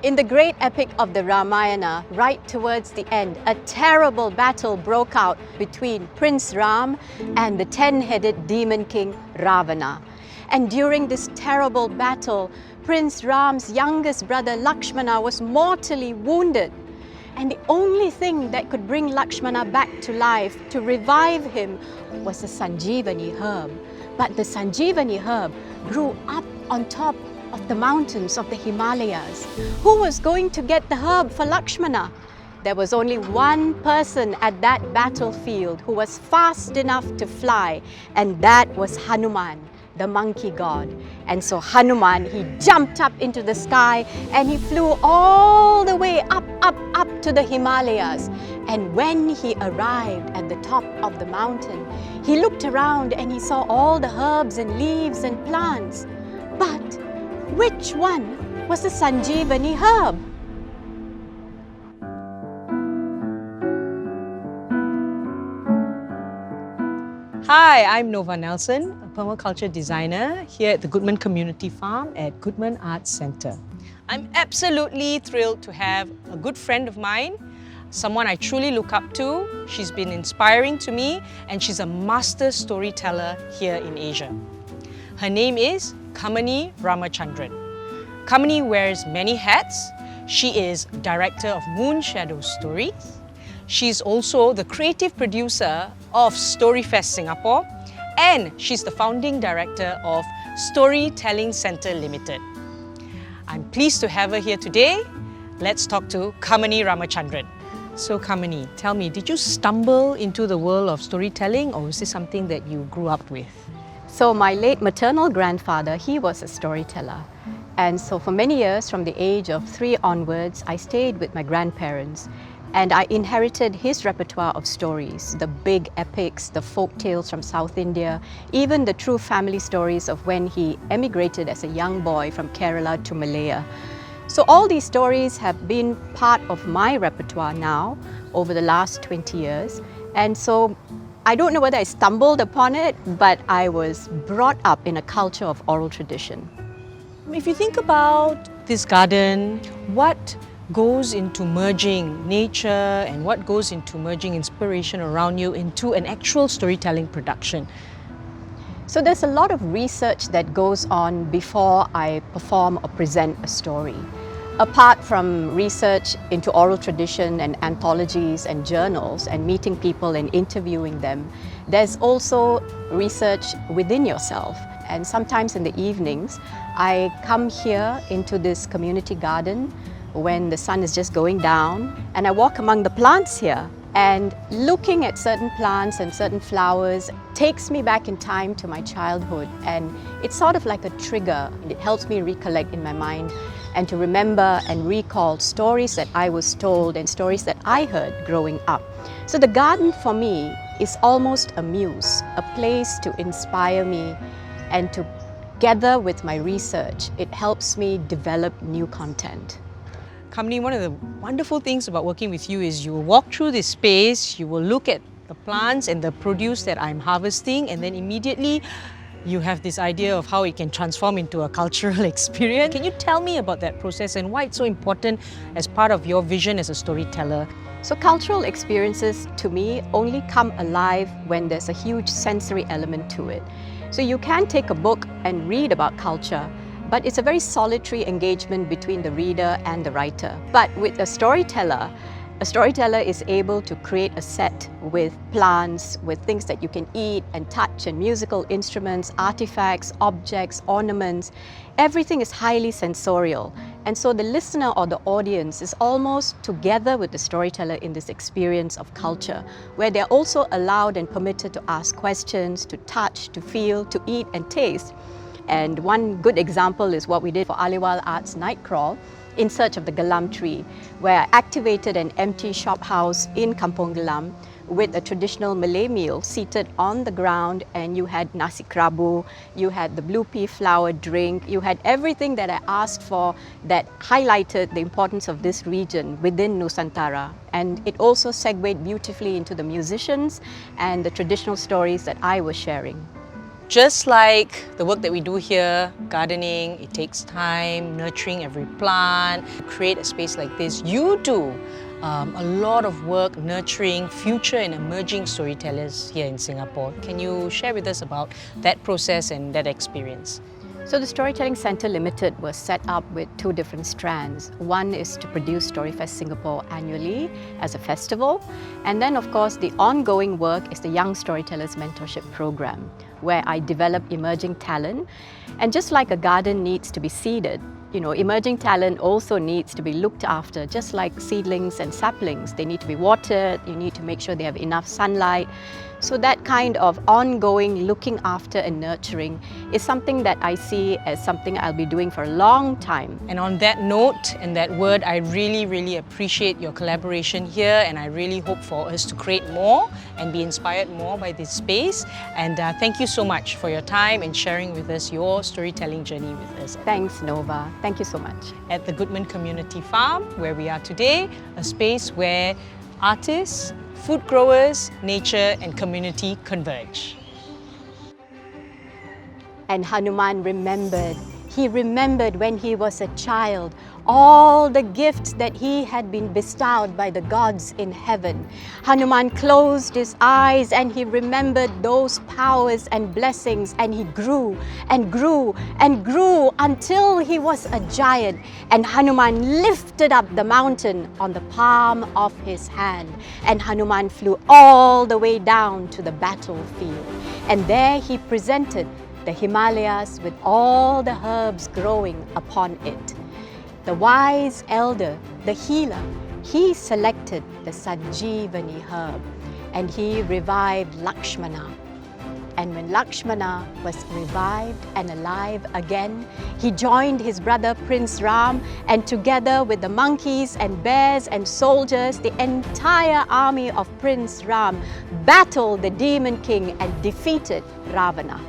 In the great epic of the Ramayana, right towards the end, a terrible battle broke out between Prince Ram and the 10-headed demon king Ravana. And during this terrible battle, Prince Ram's youngest brother Lakshmana was mortally wounded. And the only thing that could bring Lakshmana back to life, to revive him, was the Sanjeevani herb. But the Sanjeevani herb grew up on top of the mountains of the Himalayas. Who was going to get the herb for Lakshmana? There was only one person at that battlefield who was fast enough to fly, and that was Hanuman, the monkey god. And so Hanuman, he jumped up into the sky and he flew all the way up to the Himalayas. And when he arrived at the top of the mountain, he looked around and he saw all the herbs and leaves and plants. But which one was the Sanjeevani herb? Hi, I'm Nova Nelson, a permaculture designer here at the Goodman Community Farm at Goodman Arts Centre. I'm absolutely thrilled to have a good friend of mine, someone I truly look up to. She's been inspiring to me and she's a master storyteller here in Asia. Her name is Kamini Ramachandran. Kamini wears many hats. She is director of Moonshadow Stories. She's also the creative producer of StoryFest Singapore, and she's the founding director of Storytelling Centre Limited. I'm pleased to have her here today. Let's talk to Kamini Ramachandran. So Kamini, tell me, did you stumble into the world of storytelling, or was this something that you grew up with? So my late maternal grandfather, he was a storyteller. And so for many years, from the age of 3 onwards, I stayed with my grandparents. And I inherited his repertoire of stories, the big epics, the folk tales from South India, even the true family stories of when he emigrated as a young boy from Kerala to Malaya. So all these stories have been part of my repertoire now over the last 20 years. And so I don't know whether I stumbled upon it, but I was brought up in a culture of oral tradition. If you think about this garden, what goes into merging nature and what goes into merging inspiration around you into an actual storytelling production? So there's a lot of research that goes on before I perform or present a story. Apart from research into oral tradition and anthologies and journals and meeting people and interviewing them, there's also research within yourself. And sometimes in the evenings, I come here into this community garden when the sun is just going down, and I walk among the plants here, and looking at certain plants and certain flowers takes me back in time to my childhood, and it's sort of like a trigger. It helps me recollect in my mind and to remember and recall stories that I was told and stories that I heard growing up. So the garden for me is almost a muse, a place to inspire me, and together with my research, it helps me develop new content. Kamini, one of the wonderful things about working with you is you will walk through this space, you will look at the plants and the produce that I'm harvesting, and then immediately you have this idea of how it can transform into a cultural experience. Can you tell me about that process and why it's so important as part of your vision as a storyteller? So cultural experiences to me only come alive when there's a huge sensory element to it. So you can take a book and read about culture, but it's a very solitary engagement between the reader and the writer. But with a storyteller is able to create a set with plants, with things that you can eat and touch, and musical instruments, artifacts, objects, ornaments. Everything is highly sensorial. And so the listener or the audience is almost together with the storyteller in this experience of culture, where they're also allowed and permitted to ask questions, to touch, to feel, to eat and taste. And one good example is what we did for Aliwal Arts Night Crawl, In Search of the Galam Tree, where I activated an empty shop house in Kampong Galam with a traditional Malay meal seated on the ground, and you had nasi kerabu, you had the blue pea flower drink, you had everything that I asked for that highlighted the importance of this region within Nusantara. And it also segued beautifully into the musicians and the traditional stories that I was sharing. just like the work that we do here, gardening, it takes time, nurturing every plant, create a space like this. You do a lot of work nurturing future and emerging storytellers here in Singapore. Can you share with us about that process and that experience? So the Storytelling Centre Limited was set up with two different strands. One is to produce StoryFest Singapore annually as a festival. And then of course the ongoing work is the Young Storytellers Mentorship Program, where I develop emerging talent. And just like a garden needs to be seeded, emerging talent also needs to be looked after, just like seedlings and saplings. They need to be watered, you need to make sure they have enough sunlight. So that kind of ongoing looking after and nurturing is something that I see as something I'll be doing for a long time. And on that note and that word, I really appreciate your collaboration here, and I really hope for us to create more and be inspired more by this space. And thank you so much for your time and sharing with us your storytelling journey with us. Thanks, Nova. Thank you so much. At the Goodman Community Farm, where we are today, a space where artists, food growers, nature and community converge. And Hanuman remembered. He remembered when he was a child all the gifts that he had been bestowed by the gods in heaven. Hanuman closed his eyes and he remembered those powers and blessings, and he grew and grew and grew until he was a giant. And Hanuman lifted up the mountain on the palm of his hand, and Hanuman flew all the way down to the battlefield. And there he presented the Himalayas with all the herbs growing upon it. The wise elder, the healer, he selected the Sanjeevani herb and he revived Lakshmana. And when Lakshmana was revived and alive again, he joined his brother Prince Ram, and together with the monkeys and bears and soldiers, the entire army of Prince Ram battled the demon king and defeated Ravana.